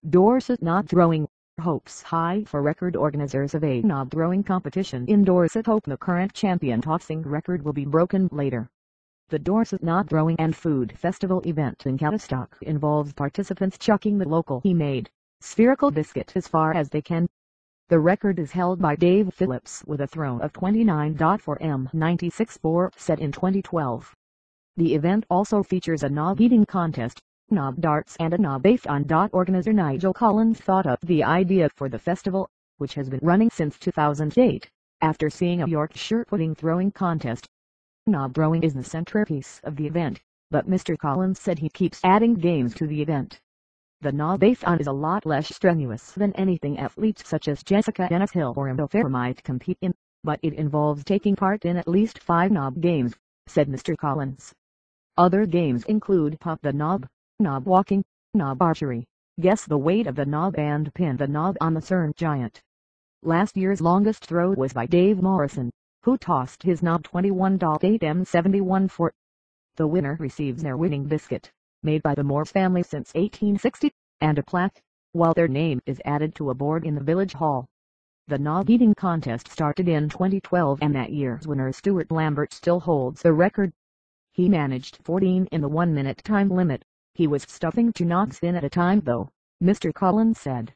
Dorset knob throwing. Hopes high for record. Organisers of a knob throwing competition in Dorset hope the current champion tossing record will be broken later. The Dorset Knob Throwing and Food Festival event in Cattistock involves participants chucking the local he-made, spherical biscuit as far as they can. The record is held by Dave Phillips with a throw of 29.4 m96.4 set in 2012. The event also features a knob eating contest, knob darts and a knob-a-thon.Organiser. Nigel Collins thought up the idea for the festival, which has been running since 2008, after seeing a Yorkshire pudding throwing contest. Knob throwing is the centrepiece of the event, but Mr. Collins said he keeps adding games to the event. The knob-a-thon is a lot less strenuous than anything athletes such as Jessica Ennis-Hill or Mo Farah might compete in, but it involves taking part in at least 5 knob games, said Mr. Collins. Other games include pop the knob, knob walking, knob archery, guess the weight of the knob and pin the knob on the cern giant. Last year's longest throw was by Dave Morrison, who tossed his knob 21.8 m71.4. The winner receives their winning biscuit, made by the Moore family since 1860, and a plaque, while their name is added to a board in the village hall. The knob eating contest started in 2012 and that year's winner Stuart Lambert still holds the record. He managed 14 in the 1-minute time limit. He was stuffing 2 knobs in at a time though, Mr. Collins said.